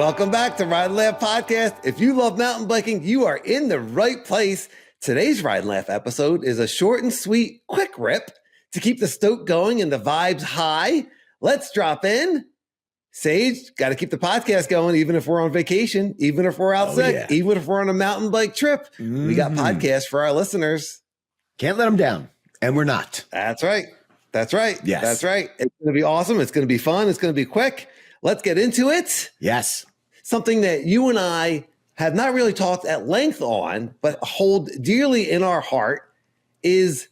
Welcome back to Ride and Laugh Podcast. If you love mountain biking, you are in the right place. Today's Ride and Laugh episode is a short and sweet, quick rip to keep the Stoke going and the vibes high. Let's drop in. Sage, got to keep the podcast going, even if we're on vacation, even if we're out sick, even if we're on a mountain bike trip. We got podcasts for our listeners. Can't let them down. And we're not. That's right. That's right. Yes. That's right. It's going to be awesome. It's going to be fun. It's going to be quick. Let's get into it. Yes. Something that you and I have not really talked at length on, but hold dearly in our heart is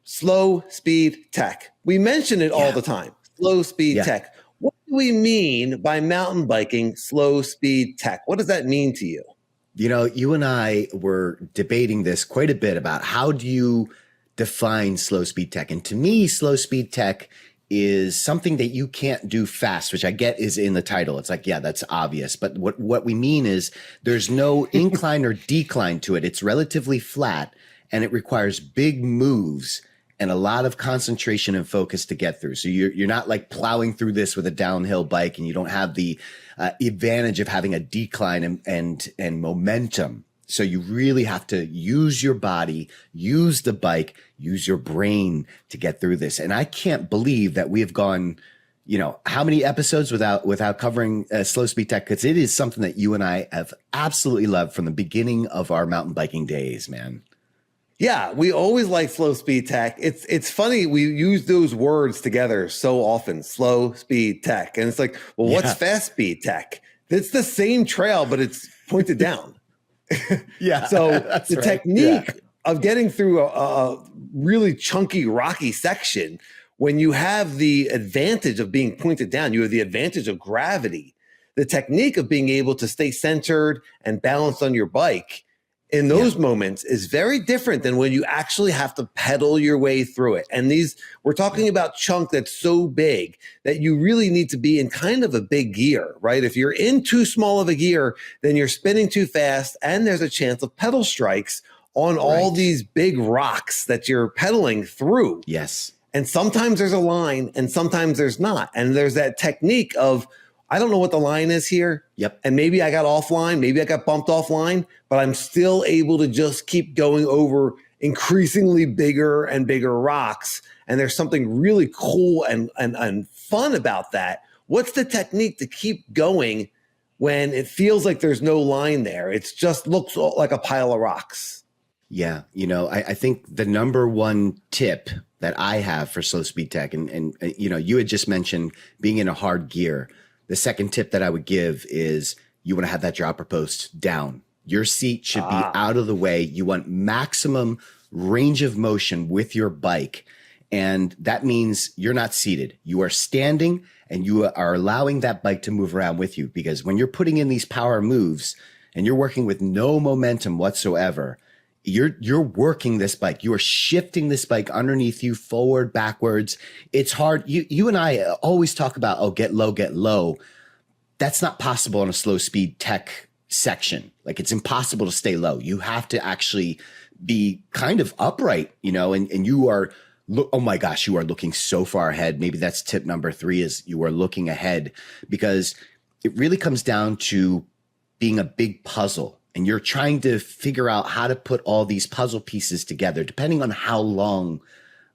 slow speed tech. We mention it all the time. Slow speed tech. What do we mean by mountain biking slow speed tech? What does that mean to you? You know, you and I were debating this quite a bit about how do you define slow speed tech? And to me, slow speed tech is something that you can't do fast, which I get is in the title. It's like, yeah, that's obvious. But what we mean is there's no incline or decline to it. It's relatively flat and it requires big moves and a lot of concentration and focus to get through. So you're not like plowing through this with a downhill bike and you don't have the advantage of having a decline and momentum. So you really have to use your body, use the bike, use your brain to get through this. And I can't believe that we have gone, you know, how many episodes without covering slow speed tech? Because it is something that you and I have absolutely loved from the beginning of our mountain biking days, man. Yeah, we always like slow speed tech. It's funny, we use those words together so often, slow speed tech. And it's like, well, what's fast speed tech? It's the same trail, but it's pointed down. So the technique of getting through a really chunky, rocky section, when you have the advantage of being pointed down, you have the advantage of gravity. The technique of being able to stay centered and balanced on your bike in those moments is very different than when you actually have to pedal your way through it. And we're talking about chunk that's so big that you really need to be in kind of a big gear, right? If you're in too small of a gear, then you're spinning too fast and there's a chance of pedal strikes on all these big rocks that you're pedaling through. Yes. And sometimes there's a line and sometimes there's not. And there's that technique of, I don't know what the line is here. Yep. And maybe I got offline, maybe I got bumped offline, but I'm still able to just keep going over increasingly bigger and bigger rocks. And there's something really cool and fun about that. What's the technique to keep going when it feels like there's no line there? It just looks like a pile of rocks. Yeah. You know, I think the number one tip that I have for slow speed tech, and you know, you had just mentioned being in a hard gear. The second tip that I would give is you want to have that dropper post down. Your seat should be out of the way. You want maximum range of motion with your bike. And that means you're not seated. You are standing and you are allowing that bike to move around with you, because when you're putting in these power moves and you're working with no momentum whatsoever, you're working this bike. You are shifting this bike underneath you, forward, backwards. It's hard. You and I always talk about, oh, get low, get low. That's not possible on a slow speed tech section. Like, it's impossible to stay low. You have to actually be kind of upright, you know, and you are, oh my gosh, you are looking so far ahead. Maybe that's tip number 3, is you are looking ahead, because it really comes down to being a big puzzle. And you're trying to figure out how to put all these puzzle pieces together, depending on how long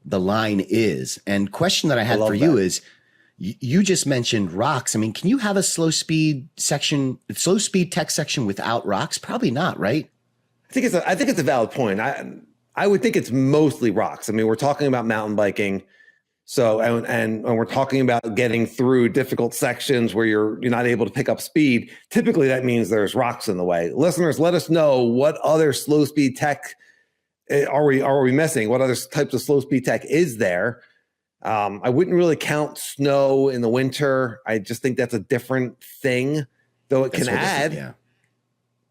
the line is. And question that I had for you is, you just mentioned rocks. I mean, can you have a slow speed tech section without rocks? Probably not, right? I think it's a valid point. I would think it's mostly rocks. I mean, we're talking about mountain biking. So, and we're talking about getting through difficult sections where you're not able to pick up speed. Typically, that means there's rocks in the way. Listeners, let us know what other slow speed tech are we missing? What other types of slow speed tech is there? I wouldn't really count snow in the winter. I just think that's a different thing, though it can add.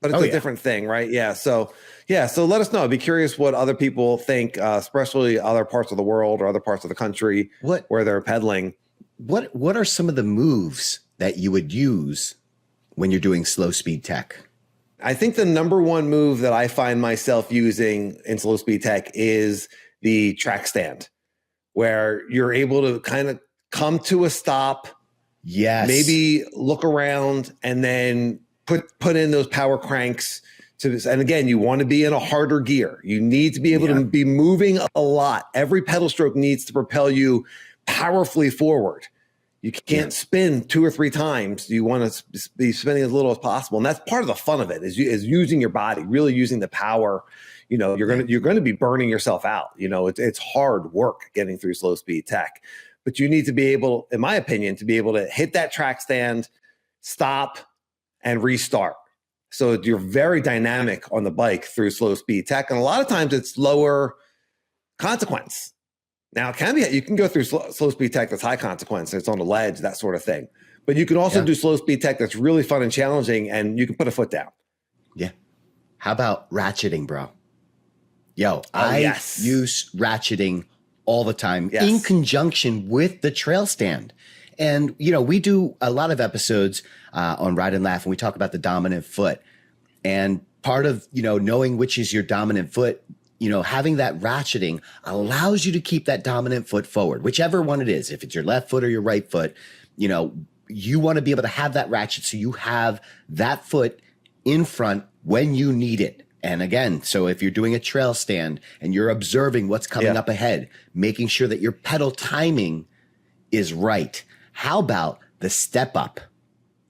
But it's a different thing, right? So let us know. I'd be curious what other people think, especially other parts of the world or other parts of the country where they're pedaling. What are some of the moves that you would use when you're doing slow speed tech? I think the number one move that I find myself using in slow speed tech is the track stand, where you're able to kind of come to a stop Yes. Maybe look around and then put in those power cranks. And again, you want to be in a harder gear. You need to be able to be moving a lot. Every pedal stroke needs to propel you powerfully forward. You can't spin 2 or 3 times. You want to be spinning as little as possible. And that's part of the fun of it is using your body, really using the power. You know, you're going to be burning yourself out. You know, it's hard work getting through slow speed tech, but you need to be able, in my opinion, to be able to hit that track stand, stop, and restart. So you're very dynamic on the bike through slow speed tech. And a lot of times it's lower consequence. Now it can be, you can go through slow speed tech that's high consequence. It's on the ledge, that sort of thing. But you can also do slow speed tech that's really fun and challenging, and you can put a foot down. Yeah. How about ratcheting, bro? Yo, I use ratcheting all the time in conjunction with the trail stand. And, you know, we do a lot of episodes on Ride and Laugh, and we talk about the dominant foot. And part of, you know, knowing which is your dominant foot, you know, having that ratcheting allows you to keep that dominant foot forward, whichever one it is. If it's your left foot or your right foot, you know, you want to be able to have that ratchet so you have that foot in front when you need it. And again, so if you're doing a trail stand and you're observing what's coming up ahead, making sure that your pedal timing is right. How about the step up?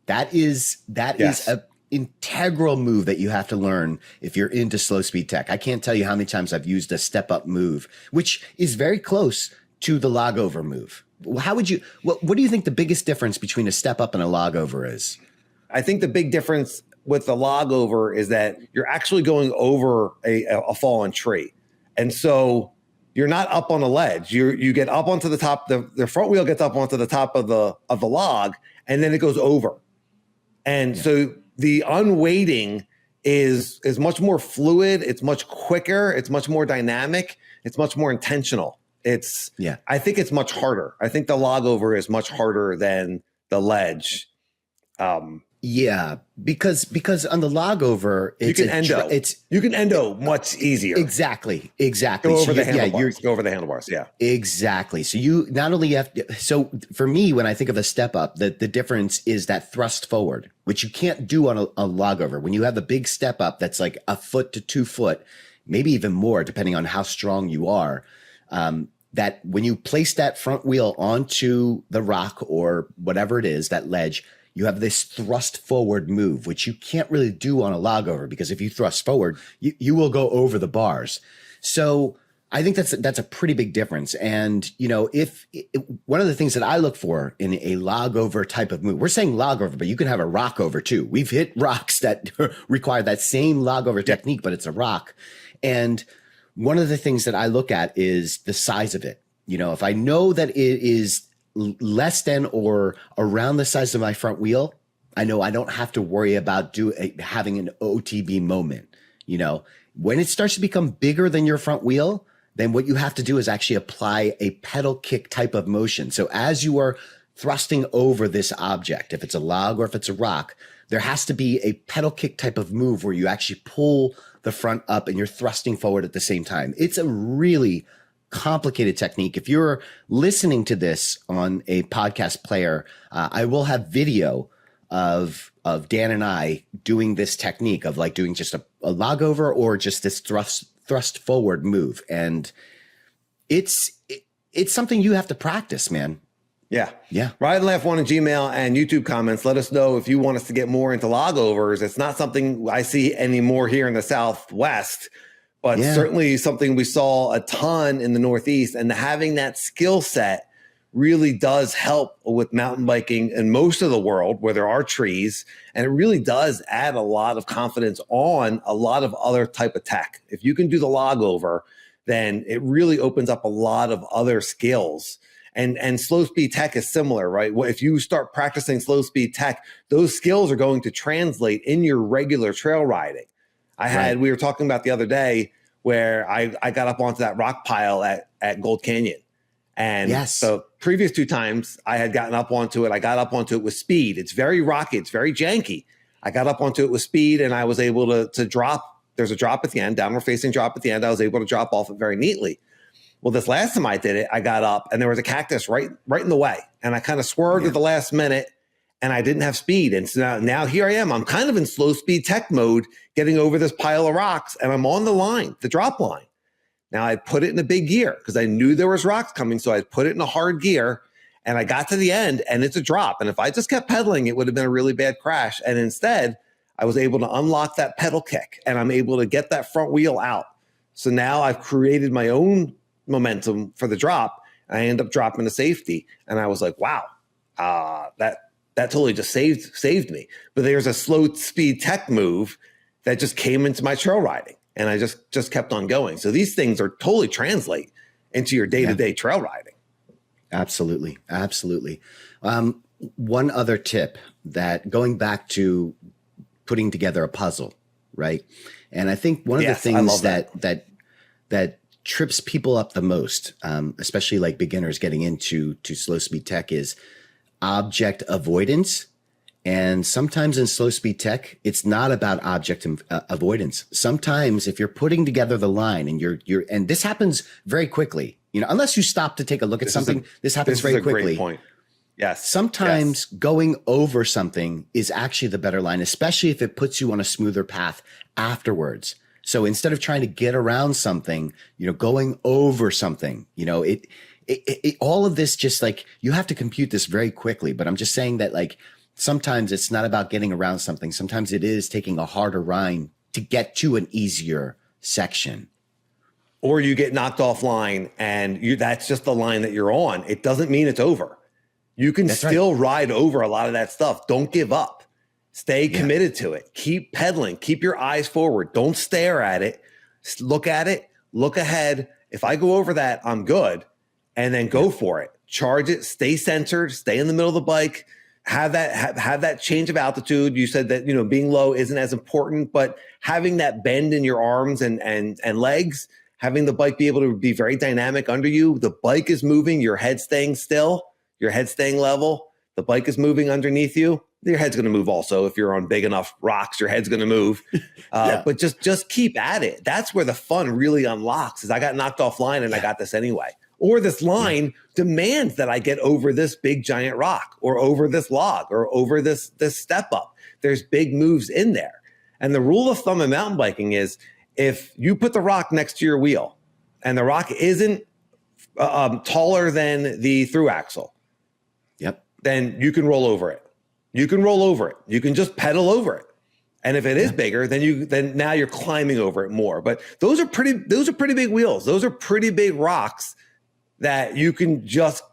That is a integral move that you have to learn if you're into slow speed tech. I can't tell you how many times I've used a step up move, which is very close to the log over move. How would you, what do you think the biggest difference between a step up and a log over is? I think the big difference with the log over is that you're actually going over a fallen tree. And so you're not up on a ledge. You get up onto the top, the front wheel gets up onto the top of the log, and then it goes over. And so the unweighting is much more fluid. It's much quicker. It's much more dynamic. It's much more intentional. I think it's much harder. I think the log over is much harder than the ledge. Because on the log over, you can endo much easier. Exactly. Go over the handlebars. Go over the handlebars. Yeah, exactly. So you not only have to, so for me, when I think of a step up, the difference is that thrust forward, which you can't do on a log over. When you have a big step up, that's like a foot to 2 foot, maybe even more, depending on how strong you are. That when you place that front wheel onto the rock or whatever it is, that ledge, you have this thrust forward move, which you can't really do on a log over, because if you thrust forward, you will go over the bars. So I think that's a pretty big difference. And, you know, one of the things that I look for in a log over type of move, we're saying log over, but you can have a rock over too. We've hit rocks that require that same log over technique, but it's a rock. And one of the things that I look at is the size of it. You know, if I know that it is less than or around the size of my front wheel, I know I don't have to worry about having an OTB moment. You know, when it starts to become bigger than your front wheel, then what you have to do is actually apply a pedal kick type of motion. So as you are thrusting over this object, if it's a log or if it's a rock, there has to be a pedal kick type of move where you actually pull the front up and you're thrusting forward at the same time. It's a really complicated technique. If you're listening to this on a podcast player, I will have video of Dan and I doing this technique of like doing just a log over or just this thrust forward move. And it's something you have to practice, man. Yeah. Ride and Laugh 1 in Gmail and YouTube comments. Let us know if you want us to get more into log overs. It's not something I see anymore here in the Southwest, but certainly something we saw a ton in the Northeast. And having that skill set really does help with mountain biking in most of the world where there are trees. And it really does add a lot of confidence on a lot of other type of tech. If you can do the log over, then it really opens up a lot of other skills. And slow speed tech is similar, right? If you start practicing slow speed tech, those skills are going to translate in your regular trail riding. We were talking about the other day where I got up onto that rock pile at Gold Canyon. And so previous 2 times I had gotten up onto it. I got up onto it with speed. It's very rocky. It's very janky. I got up onto it with speed and I was able to drop. There's a drop at the end, downward facing drop at the end. I was able to drop off it very neatly. Well, this last time I did it, I got up and there was a cactus right in the way. And I kind of swerved at the last minute and I didn't have speed. And so now here I am. I'm kind of in slow speed tech mode, getting over this pile of rocks, and I'm on the line, the drop line. Now I put it in a big gear because I knew there was rocks coming. So I put it in a hard gear and I got to the end and it's a drop. And if I just kept pedaling, it would have been a really bad crash. And instead, I was able to unlock that pedal kick and I'm able to get that front wheel out. So now I've created my own momentum for the drop. I end up dropping to safety. And I was like, wow, that totally just saved me. But there's a slow speed tech move that just came into my trail riding. And I just kept on going. So these things are totally translate into your day-to-day trail riding. Absolutely. Absolutely. One other tip, that going back to putting together a puzzle, right? And I think one of the things that trips people up the most, especially like beginners getting into slow speed tech, is object avoidance. And sometimes in slow speed tech, it's not about object avoidance. Sometimes if you're putting together the line and and this happens very quickly, unless you stop to take a look at something, this happens very quickly. Great point. Yes. Sometimes going over something is actually the better line, especially if it puts you on a smoother path afterwards. So instead of trying to get around something, going over something, all of this, just like, you have to compute this very quickly. But I'm just saying that, like, sometimes it's not about getting around something. Sometimes it is taking a harder line to get to an easier section. Or you get knocked offline and that's just the line that you're on. It doesn't mean it's over. You can still ride over a lot of that stuff. Don't give up. Stay committed to it. Keep pedaling. Keep your eyes forward. Don't stare at it. Look at it. Look ahead. If I go over that, I'm good. And then go for it. Charge it. Stay centered. Stay in the middle of the bike. Have that change of altitude. You said that, being low isn't as important, but having that bend in your arms and legs, having the bike be able to be very dynamic under you. The bike is moving, your head staying still, your head staying level. The bike is moving underneath you. Your head's going to move also. If you're on big enough rocks, your head's going to move. But just keep at it. That's where the fun really unlocks, is I got knocked offline and I got this anyway. Or this line demands that I get over this big giant rock, or over this log, or over this step up. There's big moves in there. And the rule of thumb in mountain biking is, if you put the rock next to your wheel and the rock isn't taller than the through axle, then you can roll over it. You can roll over it. You can just pedal over it. And if it is bigger, then now you're climbing over it more. But those are pretty big wheels. Those are pretty big rocks that you can just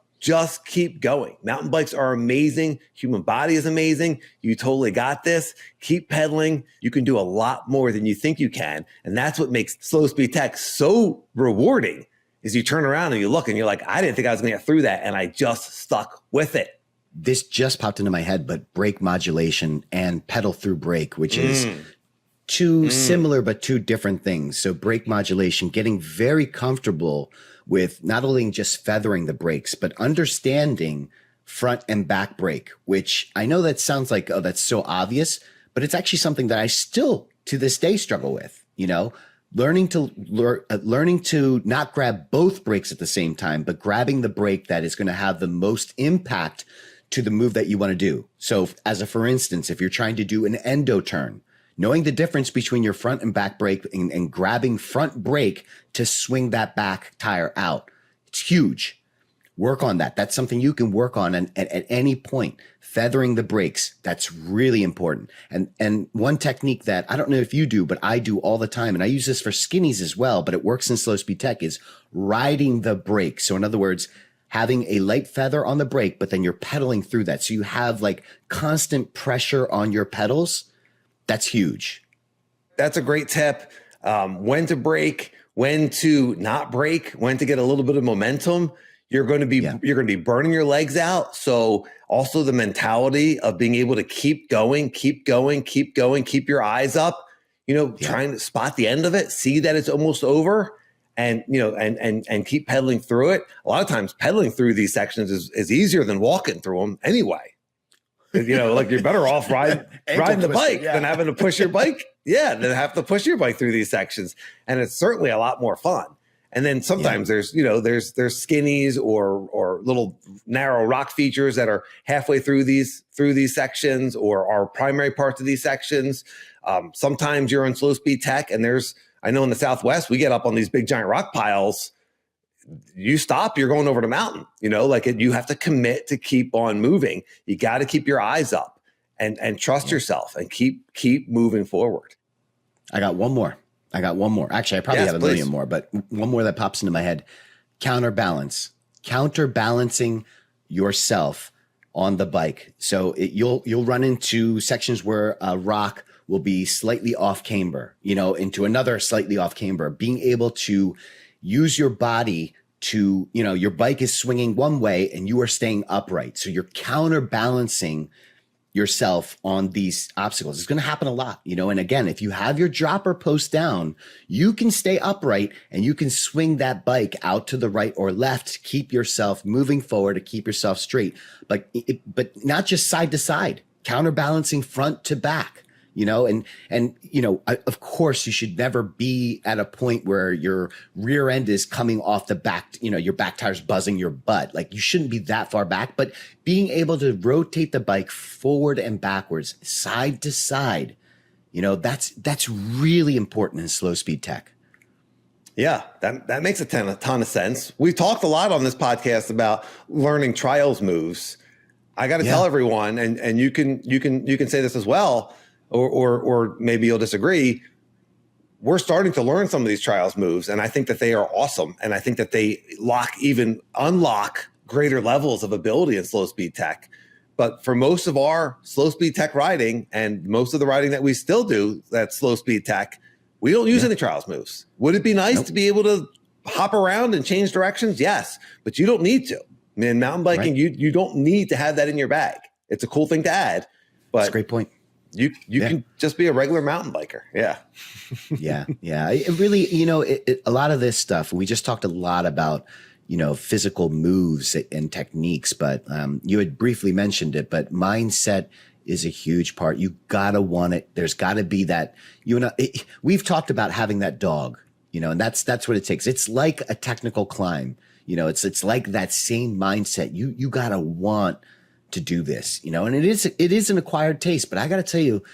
keep going. Mountain bikes are amazing. Human body is amazing. You totally got this. Keep pedaling. You can do a lot more than you think you can. And that's what makes slow speed tech so rewarding, is you turn around and you look and you're like, I didn't think I was going to get through that. And I just stuck with it. This just popped into my head, but brake modulation and pedal through brake, which is two similar but two different things. So brake modulation, getting very comfortable with not only just feathering the brakes, but understanding front and back brake, which I know that sounds like, oh, that's so obvious, but it's actually something that I still to this day struggle with, learning to not grab both brakes at the same time, but grabbing the brake that is going to have the most impact to the move that you want to do. So for instance, if you're trying to do an endo turn, knowing the difference between your front and back brake and grabbing front brake to swing that back tire out, it's huge. Work on that. That's something you can work on at any point. Feathering the brakes, that's really important. And one technique that I don't know if you do, but I do all the time, and I use this for skinnies as well, but it works in slow speed tech, is riding the brake. So in other words, having a light feather on the brake, but then you're pedaling through that. So you have like constant pressure on your pedals. That's huge. That's a great tip. When to brake, when to not brake, when to get a little bit of momentum. You're going to be burning your legs out. So also the mentality of being able to keep going, keep your eyes up, trying to spot the end of it, see that it's almost over, and keep pedaling through it. A lot of times pedaling through these sections is easier than walking through them anyway. Like, you're better off riding the bike than having to push your bike. Than have to push your bike through these sections. And it's certainly a lot more fun. And then sometimes there's skinnies or little narrow rock features that are halfway through these sections or are primary parts of these sections. Sometimes you're on slow speed tech, and I know in the Southwest, we get up on these big giant rock piles. You stop, you're going over the mountain, you have to commit to keep on moving. You got to keep your eyes up and trust yourself and keep moving forward. I got one more. Actually, I probably have a million more, but one more that pops into my head. Counterbalance. Counterbalancing yourself on the bike. So you'll run into sections where a rock will be slightly off camber, into another slightly off camber. Being able to use your body to, your bike is swinging one way and you are staying upright. So you're counterbalancing yourself on these obstacles. It's going to happen a lot, and again, if you have your dropper post down, you can stay upright and you can swing that bike out to the right or left to keep yourself moving forward, to keep yourself straight, but not just side to side, counterbalancing front to back. Of course, you should never be at a point where your rear end is coming off the back, your back tire's buzzing your butt. Like, you shouldn't be that far back, but being able to rotate the bike forward and backwards, side to side, that's really important in slow speed tech. Yeah, that makes a ton of sense. We've talked a lot on this podcast about learning trials moves. I got to tell everyone, and you can say this as well, or maybe you'll disagree. We're starting to learn some of these trials moves, and I think that they are awesome. And I think that they unlock greater levels of ability in slow speed tech. But for most of our slow speed tech riding, and most of the riding that we still do, that's slow speed tech, we don't use any trials moves. Would it be nice to be able to hop around and change directions? Yes, but you don't need to. In mountain biking, you don't need to have that in your bag. It's a cool thing to add, but that's a great point. You can just be a regular mountain biker. Yeah. Yeah. It really, a lot of this stuff, we just talked a lot about, physical moves and techniques, but you had briefly mentioned it, but mindset is a huge part. You gotta want it. There's gotta be that, we've talked about having that dog, and that's what it takes. It's like a technical climb, it's like that same mindset. You gotta want to do this, and it is an acquired taste, but I got to tell you,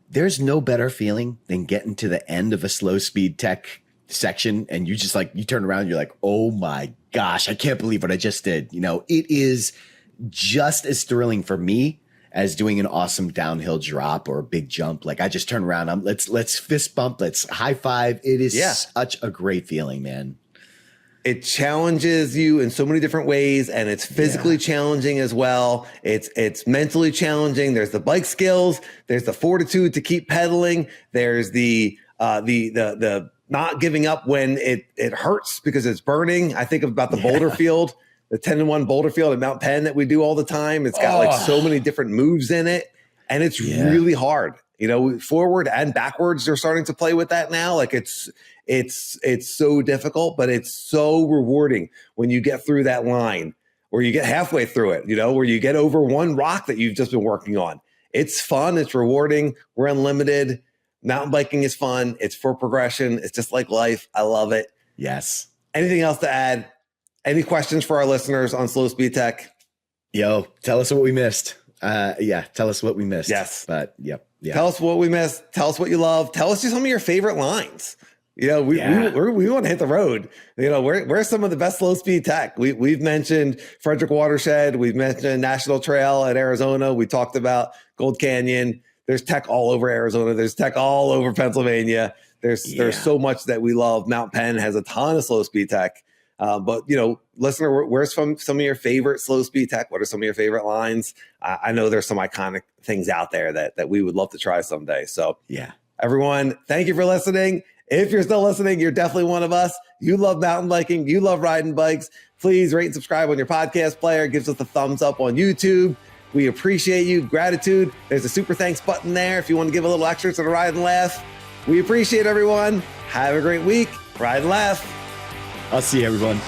there's no better feeling than getting to the end of a slow speed tech section. And you just you turn around and you're like, oh my gosh, I can't believe what I just did. It is just as thrilling for me as doing an awesome downhill drop or a big jump. Like, I just turn around, let's fist bump, let's high five. It is such a great feeling, man. It challenges you in so many different ways, and it's physically challenging as well. It's mentally challenging. There's the bike skills. There's the fortitude to keep pedaling. There's the not giving up when it hurts because it's burning. I think about the boulder field, the 10-1 boulder field at Mount Penn that we do all the time. It's got so many different moves in it, and it's really hard. Forward and backwards, they're starting to play with that now. Like, it's so difficult, but it's so rewarding when you get through that line, or you get halfway through it, where you get over one rock that you've just been working on. It's fun. It's rewarding. We're unlimited. Mountain biking is fun. It's for progression. It's just like life. I love it. Yes. Anything else to add? Any questions for our listeners on slow speed tech? Yo, tell us what we missed. Tell us what we missed. Yes. But yep. Yeah. Tell us what we missed. Tell us what you love. Tell us just some of your favorite lines. We want to hit the road. Where's some of the best slow speed tech? We've mentioned Frederick Watershed. We've mentioned National Trail at Arizona. We talked about Gold Canyon. There's tech all over Arizona. There's tech all over Pennsylvania. There's so much that we love. Mount Penn has a ton of slow speed tech. But listener, where's some of your favorite slow speed tech? What are some of your favorite lines? I know there's some iconic things out there that we would love to try someday. So everyone, thank you for listening. If you're still listening, you're definitely one of us. You love mountain biking. You love riding bikes. Please rate and subscribe on your podcast player. Gives us a thumbs up on YouTube. We appreciate you. Gratitude. There's a super thanks button there if you want to give a little extra to the Ride and Laugh. We appreciate everyone. Have a great week. Ride and Laugh. I'll see you, everyone.